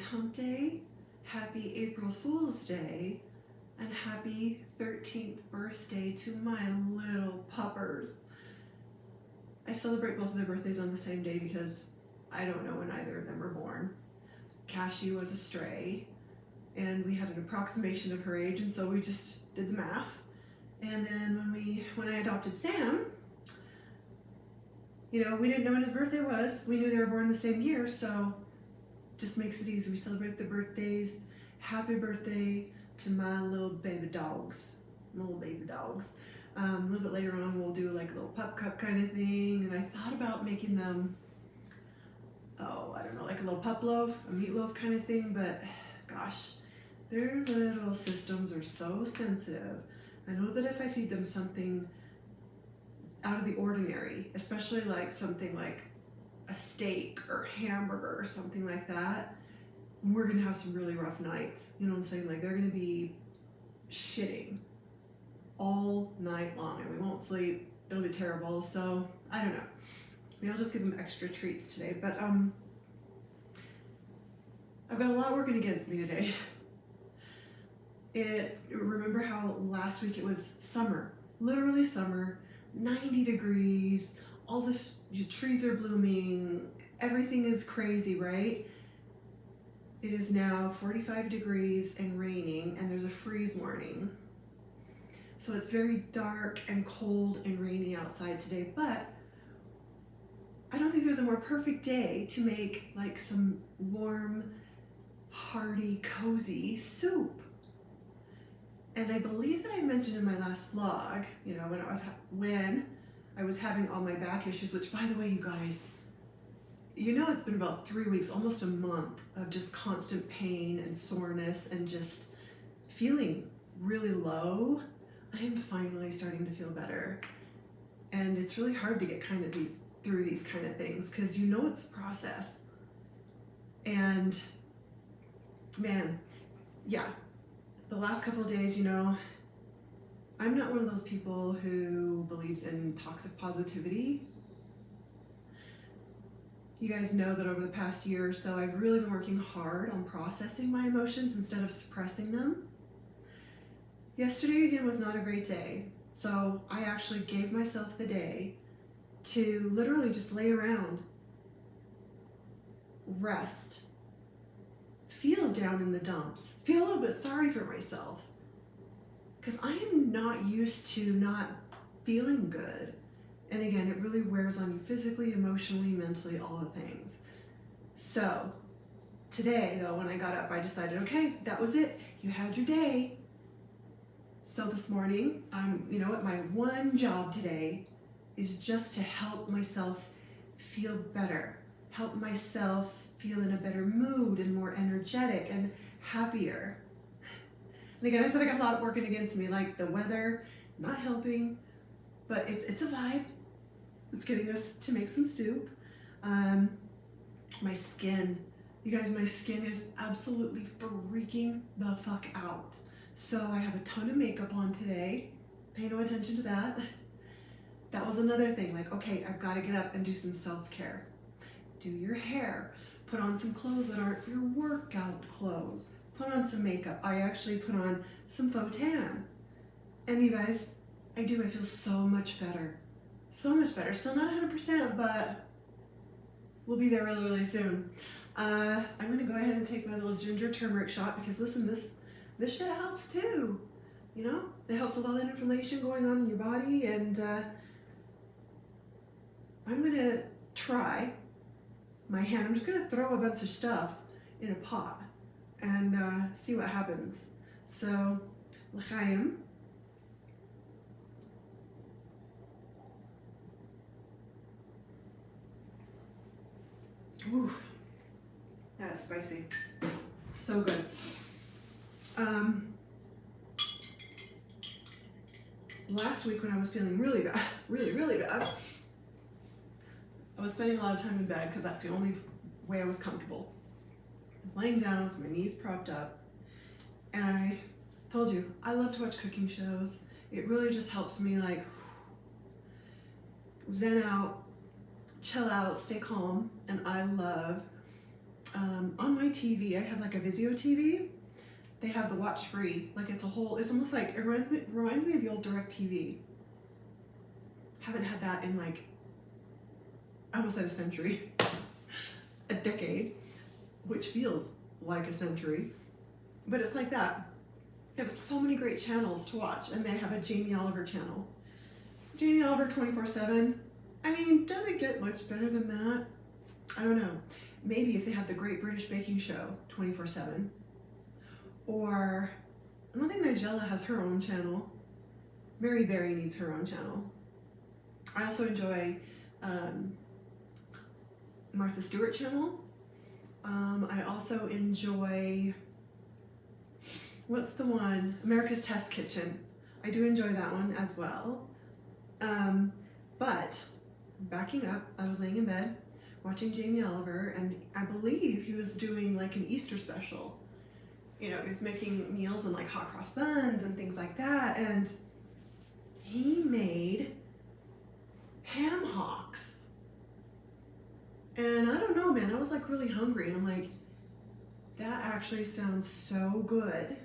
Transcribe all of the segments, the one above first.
hump day, happy April Fool's Day, and happy 13th birthday to my little puppers. I celebrate both of their birthdays on the same day because I don't know when either of them were born. Cassie was a stray, and we had an approximation of her age, and so we just did the math. And then when I adopted Sam, we didn't know when his birthday was. We knew they were born the same year, so just makes it easy. We celebrate the birthdays. Happy birthday to my little baby dogs. A little bit later on, we'll do like a little pup cup kind of thing. And I thought about making them, like a little pup loaf, a meatloaf kind of thing. But gosh, their little systems are so sensitive. I know that if I feed them something out of the ordinary, especially like something like a steak or hamburger or something like that, we're gonna have some really rough nights. You know what I'm saying? Like they're gonna be shitting all night long and we won't sleep. It'll be terrible. So I don't know. Maybe I'll just give them extra treats today. But I've got a lot working against me today. Remember how last week it was summer, literally summer, 90 degrees, all this, trees are blooming, everything is crazy, right? It is now 45 degrees and raining, and there's a freeze warning. So it's very dark and cold and rainy outside today, but I don't think there's a more perfect day to make like some warm, hearty, cozy soup. And I believe that I mentioned in my last vlog, when I was having all my back issues, which by the way, you guys, it's been about 3 weeks, almost a month of just constant pain and soreness and just feeling really low. I am finally starting to feel better. And it's really hard to get through these kind of things because it's a process. And man, yeah, the last couple of days, I'm not one of those people who believes in toxic positivity. You guys know that over the past year or so, I've really been working hard on processing my emotions instead of suppressing them. Yesterday again was not a great day, so I actually gave myself the day to literally just lay around, rest, feel down in the dumps, feel a little bit sorry for myself, because I am not used to not feeling good. And again, it really wears on you physically, emotionally, mentally, all the things. So today though, when I got up, I decided, okay, that was it. You had your day. So this morning, my one job today is just to help myself feel better, help myself feel in a better mood and more energetic and happier. And again, I said I got a lot working against me, like the weather not helping, but it's a vibe. It's getting us to make some soup. My skin, you guys, my skin is absolutely freaking the fuck out. So I have a ton of makeup on today. Pay no attention to that. That was another thing, like, okay, I've got to get up and do some self-care. Do your hair, put on some clothes that aren't your workout clothes, put on some makeup. I actually put on some faux tan. And you guys, I feel so much better. So much better. Still not 100%, but we'll be there really, really soon. I'm gonna go ahead and take my little ginger turmeric shot because listen, this shit helps too. It helps with all that inflammation going on in your body, and I'm gonna try my hand. I'm just gonna throw a bunch of stuff in a pot and see what happens. So, l'chaim. Ooh, that's spicy. So good. Last week when I was feeling really bad, really bad, I was spending a lot of time in bed because that's the only way I was comfortable. I was laying down with my knees propped up, and I told you, I love to watch cooking shows. It really just helps me like zen out, chill out, stay calm, and I love On my TV, I have like a Vizio TV. They have the watch free. Like it's a whole, it's almost like, it reminds me of the old DirecTV. Haven't had that in like, I almost said a century, a decade, which feels like a century, but it's like that. They have so many great channels to watch, and they have a Jamie Oliver channel. Jamie Oliver 24/7. I mean, does it get much better than that? I don't know. Maybe if they had the Great British Baking Show 24/7. Or, I don't think Nigella has her own channel. Mary Berry needs her own channel. I also enjoy Martha Stewart channel. I also enjoy, what's the one? America's Test Kitchen. I do enjoy that one as well. But backing up, I was laying in bed watching Jamie Oliver, and I believe he was doing like an Easter special. You know, he was making meals and like hot cross buns and things like that, and he made ham hocks. And I don't know, man, I was like really hungry, and I'm like, that actually sounds so good.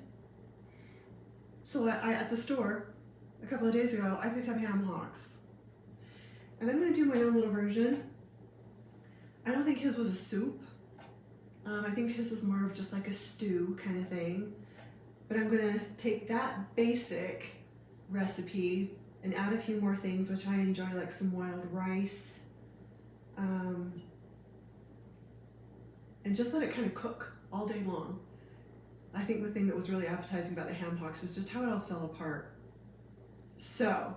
So I at the store a couple of days ago, I picked up ham hocks. And I'm gonna do my own little version. I don't think his was a soup. I think his was more of just like a stew kind of thing. But I'm gonna take that basic recipe and add a few more things, which I enjoy, like some wild rice. And just let it kind of cook all day long. I think the thing that was really appetizing about the ham hocks is just how it all fell apart. So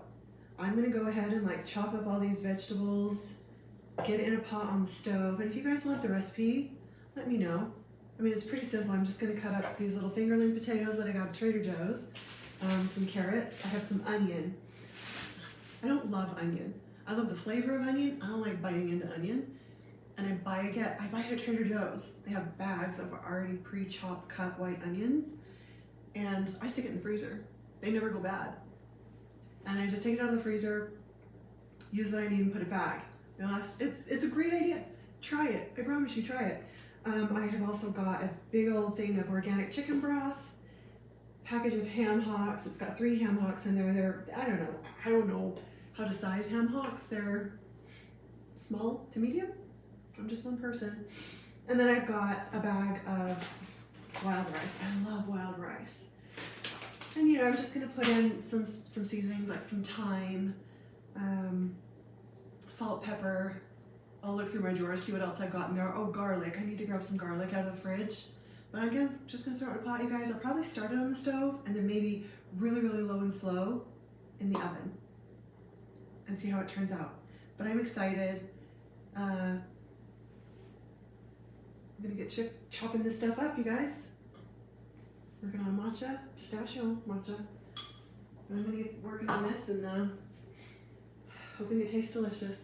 I'm gonna go ahead and like chop up all these vegetables, get it in a pot on the stove, and if you guys want the recipe, let me know. I mean, it's pretty simple. I'm just gonna cut up these little fingerling potatoes that I got at Trader Joe's, some carrots, I have some onion. I don't love onion. I love the flavor of onion. I don't like biting into onion. And I buy it at Trader Joe's. They have bags of already pre-chopped cut white onions, and I stick it in the freezer. They never go bad. And I just take it out of the freezer, use what I need, and put it back. It's a great idea. Try it. I promise you, try it. I have also got a big old thing of organic chicken broth, package of ham hocks. It's got 3 ham hocks in there. I don't know how to size ham hocks. They're small to medium. I'm just one person. And then I've got a bag of wild rice. I love wild rice. And you know, I'm just gonna put in some seasonings like some thyme, salt, pepper. I'll look through my drawers, see what else I've got in there. Oh, garlic. I need to grab some garlic out of the fridge. But again, just gonna throw it in a pot, you guys. I'll probably start it on the stove and then maybe really, really low and slow in the oven and see how it turns out. But I'm excited. I'm gonna get chopping this stuff up, you guys. Working on matcha, pistachio matcha. I'm gonna get working on this and hoping it tastes delicious.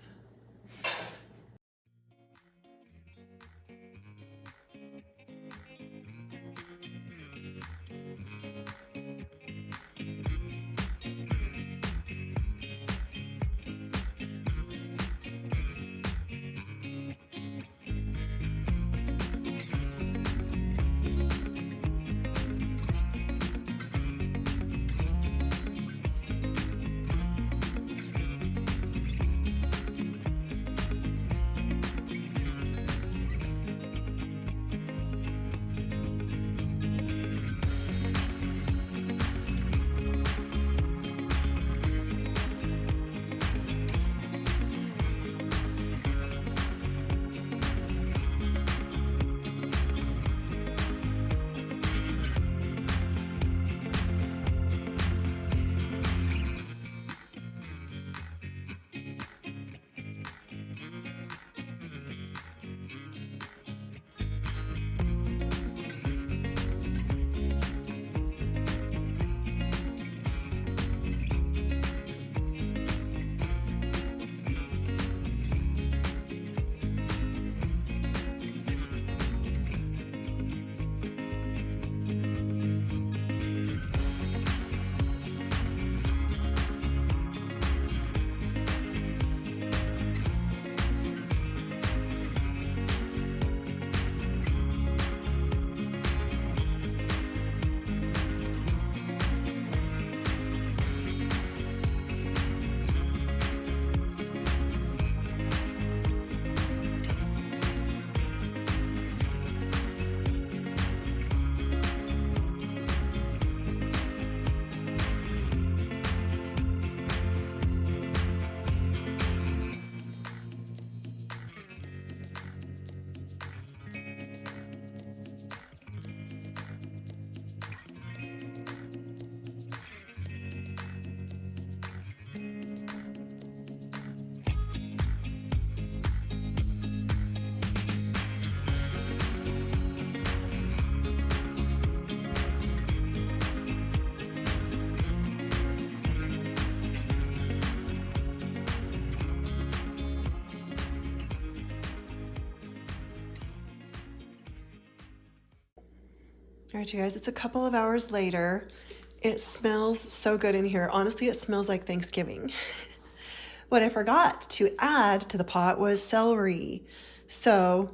All right, you guys, it's a couple of hours later. It smells so good in here. Honestly, it smells like Thanksgiving. What I forgot to add to the pot was celery. So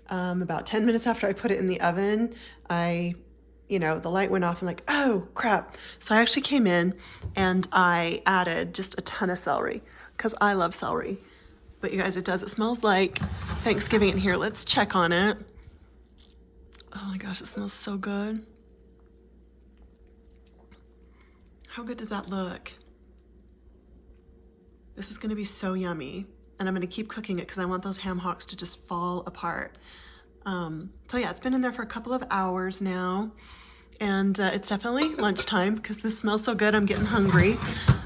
about 10 minutes after I put it in the oven, the light went off and like, oh crap. So I actually came in and I added just a ton of celery because I love celery. But you guys, it smells like Thanksgiving in here. Let's check on it. Oh my gosh, it smells so good. How good does that look? This is gonna be so yummy. And I'm gonna keep cooking it because I want those ham hocks to just fall apart. So yeah, it's been in there for a couple of hours now. And it's definitely lunchtime because this smells so good, I'm getting hungry.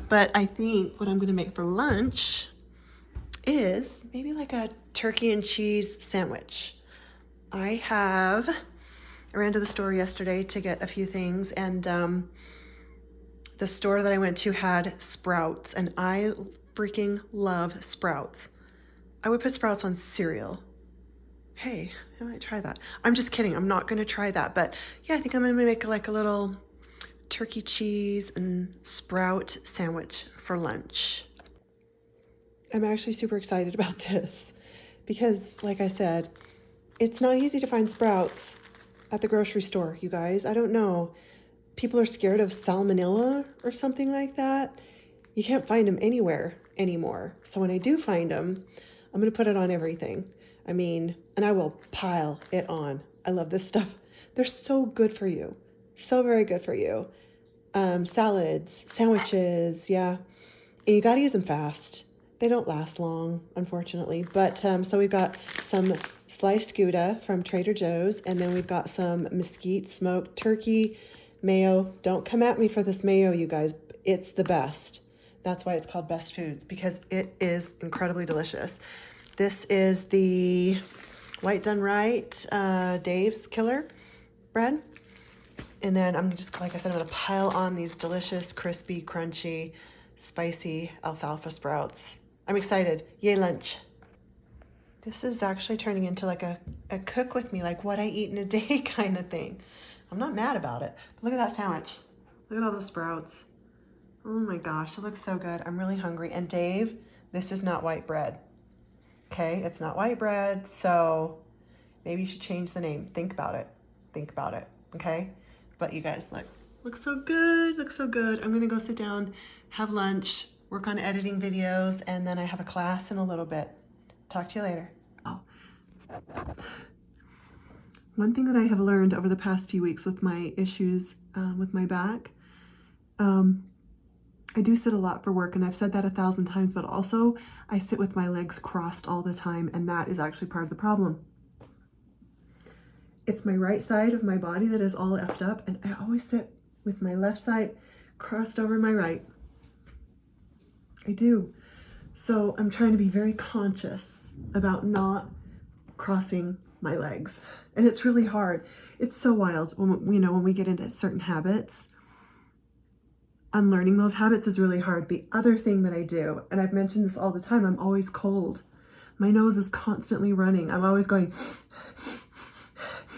But I think what I'm gonna make for lunch is maybe like a turkey and cheese sandwich. I ran to the store yesterday to get a few things, and the store that I went to had Sprouts, and I freaking love Sprouts. I would put Sprouts on cereal. Hey, I might try that. I'm just kidding. I'm not going to try that. But yeah, I think I'm going to make like a little turkey cheese and sprout sandwich for lunch. I'm actually super excited about this because, like I said, it's not easy to find Sprouts at the grocery store, you guys. I don't know. People are scared of salmonella or something like that. You can't find them anywhere anymore. So when I do find them, I'm going to put it on everything. And I will pile it on. I love this stuff. They're so good for you. So very good for you. Salads, sandwiches, yeah. And you got to use them fast. They don't last long, unfortunately. But so we've got some sliced Gouda from Trader Joe's, and then we've got some mesquite smoked turkey, mayo. Don't come at me for this mayo, you guys. It's the best. That's why it's called Best Foods, because it is incredibly delicious. This is the White Done Right Dave's Killer bread. And then I'm just, like I said, I'm gonna pile on these delicious, crispy, crunchy, spicy alfalfa sprouts. I'm excited. Yay, lunch. This is actually turning into like a cook with me, like what I eat in a day kind of thing. I'm not mad about it. But look at that sandwich. Look at all those sprouts. Oh my gosh, it looks so good. I'm really hungry. And Dave, this is not white bread. Okay, it's not white bread, so maybe you should change the name. Think about it. Think about it, okay? But you guys, look. Looks so good, looks so good. I'm gonna go sit down, have lunch, work on editing videos, and then I have a class in a little bit. Talk to you later. Oh. One thing that I have learned over the past few weeks with my issues with my back, I do sit a lot for work, and I've said that 1,000 times, but also I sit with my legs crossed all the time, and that is actually part of the problem. It's my right side of my body that is all effed up, and I always sit with my left side crossed over my right. I do. So I'm trying to be very conscious about not crossing my legs. And it's really hard. It's so wild when we get into certain habits. Unlearning those habits is really hard. The other thing that I do, and I've mentioned this all the time, I'm always cold. My nose is constantly running. I'm always going,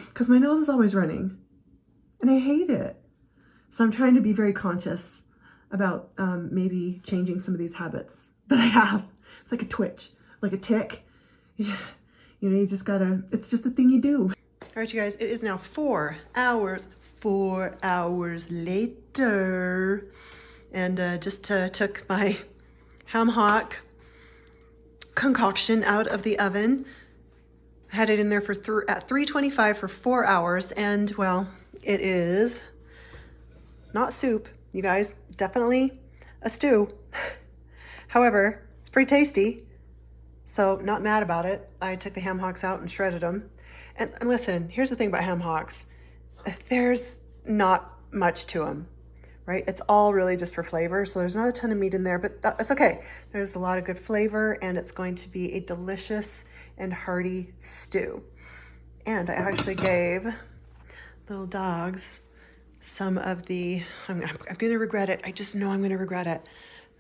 because my nose is always running. And I hate it. So I'm trying to be very conscious about maybe changing some of these habits that I have. It's like a twitch, like a tick. Yeah. You just gotta, it's just a thing you do. All right, you guys, it is now 4 hours later. And just took my ham hock concoction out of the oven. Had it in there at 325 for 4 hours. And well, it is not soup, you guys, definitely a stew. However, it's pretty tasty. So not mad about it. I took the ham hocks out and shredded them. And listen, here's the thing about ham hocks. There's not much to them, right? It's all really just for flavor. So there's not a ton of meat in there, but that's okay. There's a lot of good flavor, and it's going to be a delicious and hearty stew. And I actually gave little dogs some of the, I'm gonna regret it. I just know I'm gonna regret it.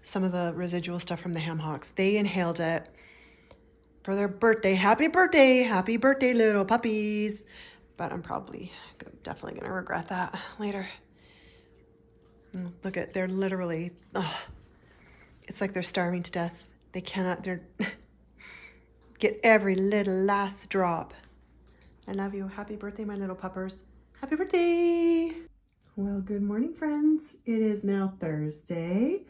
Some of the residual stuff from the ham hocks. They inhaled it for their birthday. Happy birthday, little puppies. but I'm probably definitely gonna regret that later. Look at, they're literally, oh, it's like they're starving to death. They cannot, they're, get every little last drop. I love you. Happy birthday, my little puppers. Happy birthday. Well, good morning, friends. It is now Thursday,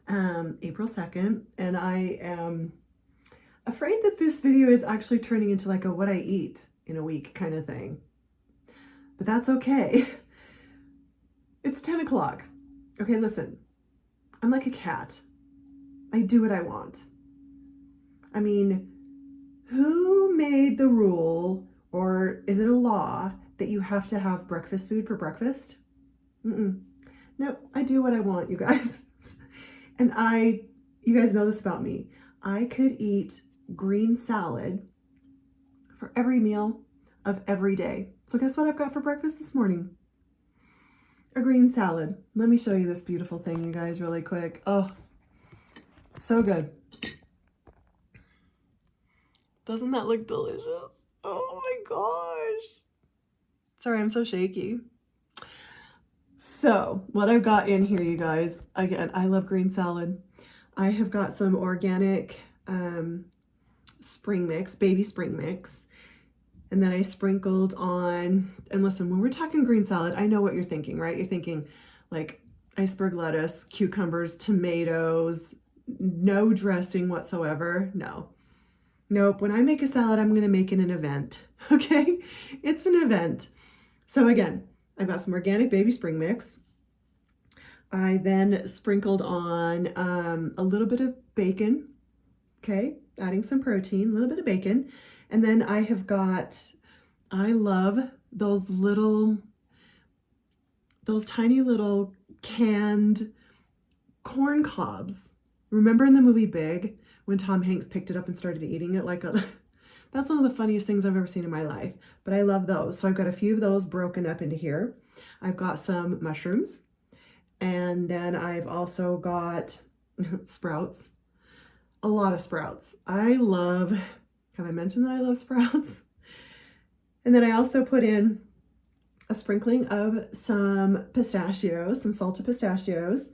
April 2nd, and I am afraid that this video is actually turning into like a what I eat in a week kind of thing. But that's okay. It's 10 o'clock. Okay, listen, I'm like a cat. I do what I want. I mean, who made the rule, or is it a law, that you have to have breakfast food for breakfast? No, I do what I want, you guys. And you guys know this about me. I could eat green salad for every meal of every day. So guess what I've got for breakfast this morning? A green salad. Let me show you this beautiful thing, you guys, really quick. Oh, so good. Doesn't that look delicious? Oh my gosh. Sorry, I'm so shaky. So what I've got in here, you guys, again, I love green salad. I have got some organic spring mix, baby spring mix. And then I sprinkled on, and listen, when we're talking green salad, I know what you're thinking, right? You're thinking like iceberg lettuce, cucumbers, tomatoes, no dressing whatsoever. No. Nope. When I make a salad, I'm going to make it an event. Okay? It's an event. So again, I've got some organic baby spring mix. I then sprinkled on a little bit of bacon. Okay? Adding some protein, a little bit of bacon. And then I have got, I love those tiny little canned corn cobs. Remember in the movie Big, when Tom Hanks picked it up and started eating it like a, that's one of the funniest things I've ever seen in my life. But I love those. So I've got a few of those broken up into here. I've got some mushrooms. And then I've also got sprouts. A lot of sprouts. Have I mentioned that I love sprouts? And then I also put in a sprinkling of some pistachios, some salted pistachios.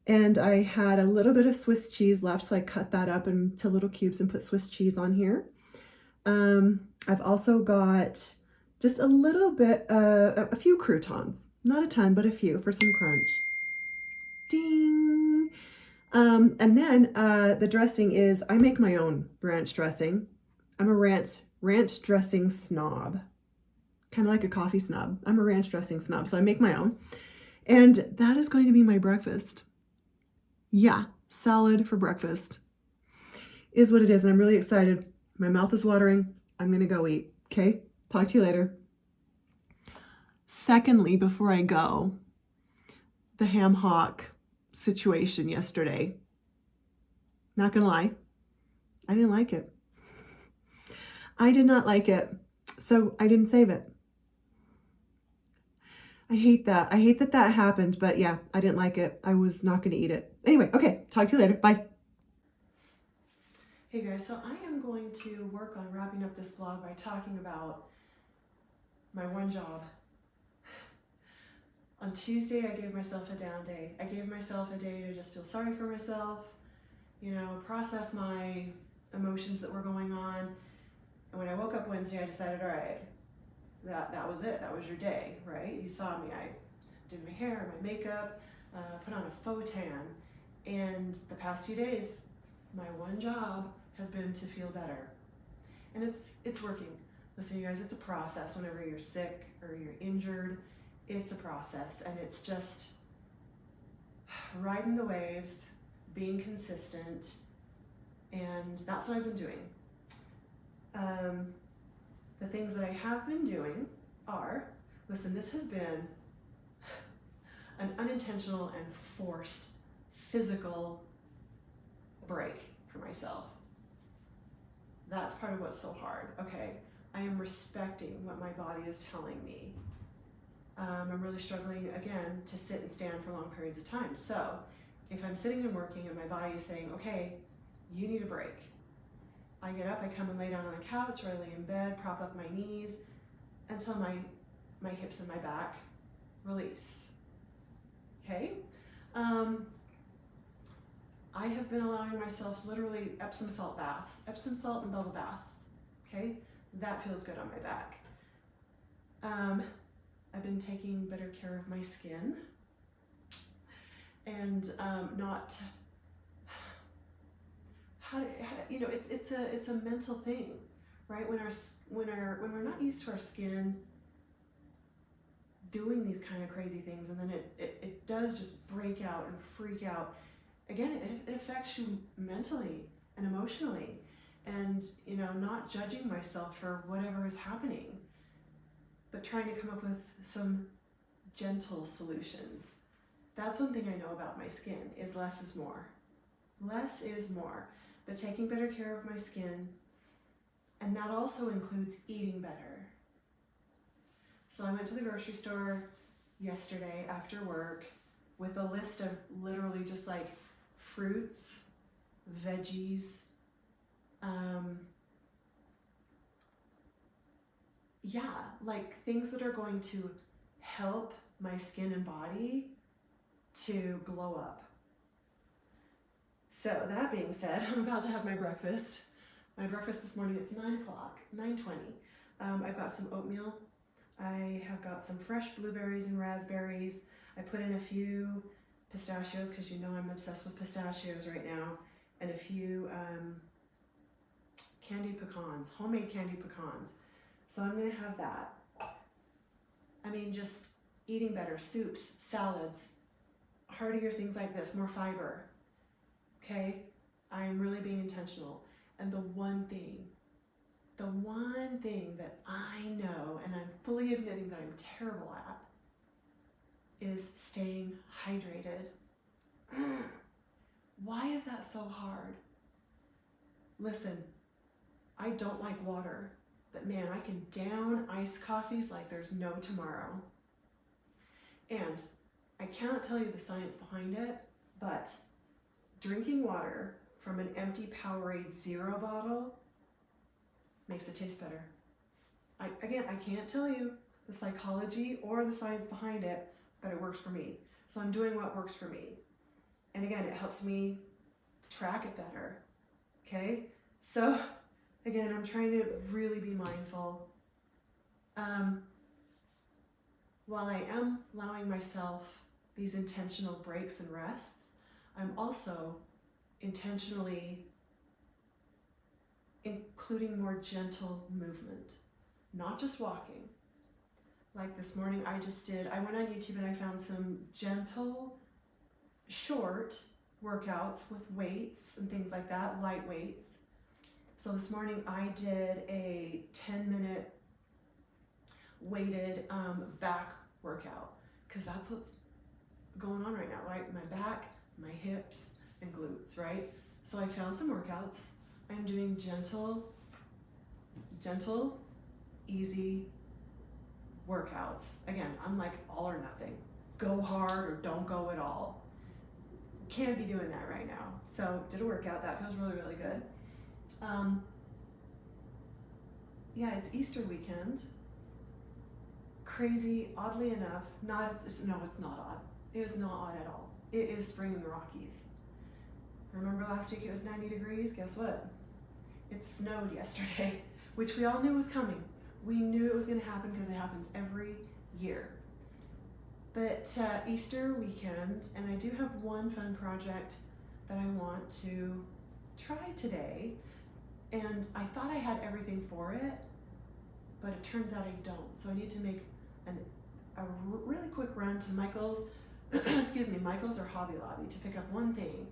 And I had a little bit of Swiss cheese left, so I cut that up into little cubes and put Swiss cheese on here. I've also got just a little bit, a few croutons. Not a ton, but a few for some crunch. Ding! And then the dressing is, I make my own ranch dressing. I'm a ranch dressing snob. Kind of like a coffee snob. I'm a ranch dressing snob, so I make my own. And that is going to be my breakfast. Yeah, salad for breakfast is what it is. And I'm really excited. My mouth is watering. I'm going to go eat. Okay? Talk to you later. Secondly, before I go, the ham hock situation yesterday. Not gonna lie, I didn't like it. I did not like it, so I didn't save it. I hate that. I hate that that happened, but yeah, I didn't like it. I was not gonna eat it. Anyway, okay, talk to you later. Bye. Hey guys, so I am going to work on wrapping up this vlog by talking about my one job. On Tuesday, I gave myself a down day. I gave myself a day to just feel sorry for myself, you know, process my emotions that were going on. And when I woke up Wednesday, I decided, all right, that was it. That was your day, right? You saw me. I did my hair, my makeup, put on a faux tan. And the past few days, my one job has been to feel better. And it's working. Listen, you guys, it's a process whenever you're sick or you're injured. It's a process, and it's just riding the waves, being consistent, and that's what I've been doing. The things that I have been doing are, listen, this has been an unintentional and forced physical break for myself. That's part of what's so hard. Okay, I am respecting what my body is telling me. I'm really struggling, again, to sit and stand for long periods of time. So if I'm sitting and working and my body is saying, okay, you need a break. I get up, I come and lay down on the couch, or I lay in bed, prop up my knees, until my hips and my back release. Okay? I have been allowing myself literally Epsom salt baths, Epsom salt and bubble baths. Okay? That feels good on my back. I've been taking better care of my skin and not it's a mental thing, right? When we're not used to our skin doing these kind of crazy things, and then it does just break out and freak out. Again, it affects you mentally and emotionally, and not judging myself for whatever is happening, but trying to come up with some gentle solutions. That's one thing I know about my skin, is less is more. Less is more, but taking better care of my skin, and that also includes eating better. So I went to the grocery store yesterday after work with a list of literally just like fruits, veggies, like things that are going to help my skin and body to glow up. So that being said, I'm about to have my breakfast. My breakfast this morning, it's 9 o'clock, 9:20. I've got some oatmeal. I have got some fresh blueberries and raspberries. I put in a few pistachios, because I'm obsessed with pistachios right now, and a few candied pecans, homemade candied pecans. So I'm gonna have that. I mean, just eating better, soups, salads, heartier things like this, more fiber. Okay, I'm really being intentional. And the one thing that I know, and I'm fully admitting that I'm terrible at, is staying hydrated. Why is that so hard? Listen, I don't like water, but man, I can down iced coffees like there's no tomorrow. And I cannot tell you the science behind it, but drinking water from an empty Powerade Zero bottle makes it taste better. I can't tell you the psychology or the science behind it, but it works for me. So I'm doing what works for me. And again, it helps me track it better. Okay? So again, I'm trying to really be mindful. While I am allowing myself these intentional breaks and rests, I'm also intentionally including more gentle movement, not just walking. Like this morning, I went on YouTube and I found some gentle, short workouts with weights and things like that, light weights. So this morning I did a 10-minute weighted back workout, because that's what's going on right now, right? My back, my hips, and glutes, right? So I found some workouts. I'm doing gentle, easy workouts. Again, I'm like all or nothing. Go hard or don't go at all. Can't be doing that right now. So did a workout. That feels really, really good. It's Easter weekend. Crazy, oddly enough, it's not odd. It is not odd at all. It is spring in the Rockies. Remember last week it was 90 degrees? Guess what? It snowed yesterday, which we all knew was coming. We knew it was going to happen because it happens every year. But Easter weekend, and I do have one fun project that I want to try today. And I thought I had everything for it, but it turns out I don't. So I need to make a really quick run to Michael's, Michael's or Hobby Lobby to pick up one thing,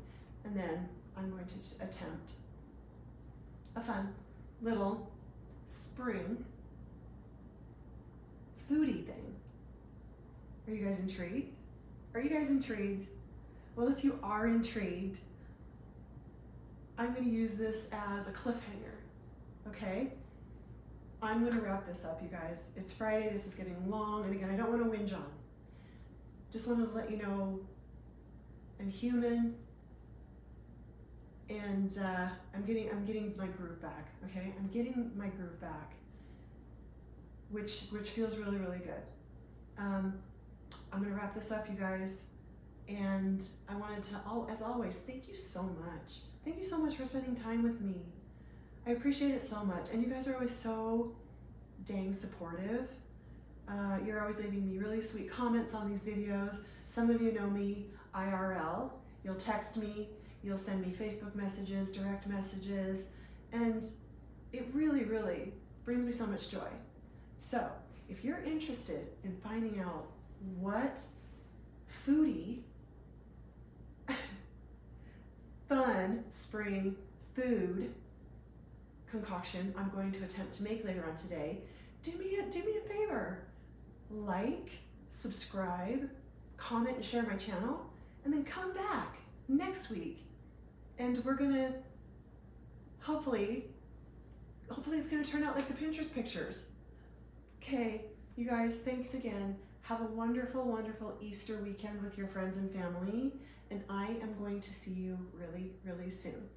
and then I'm going to attempt a fun little spring foodie thing. Are you guys intrigued? Are you guys intrigued? Well, if you are intrigued, I'm going to use this as a cliffhanger, okay? I'm going to wrap this up, you guys. It's Friday, this is getting long, and again, I don't want to whinge on. Just wanted to let you know I'm human, and I'm getting my groove back, okay? I'm getting my groove back. which feels really, really good. I'm gonna wrap this up, you guys. And I wanted to, as always, thank you so much. Thank you so much for spending time with me. I appreciate it so much. And you guys are always so dang supportive. You're always leaving me really sweet comments on these videos. Some of you know me IRL. You'll text me, you'll send me Facebook messages, direct messages, and it really, really brings me so much joy. So if you're interested in finding out what foodie, fun spring food concoction I'm going to attempt to make later on today, do me a favor. Like, subscribe, comment, and share my channel, and then come back next week. And we're gonna, hopefully it's gonna turn out like the Pinterest pictures. Okay, you guys, thanks again. Have a wonderful, wonderful Easter weekend with your friends and family, and I am going to see you really, really soon.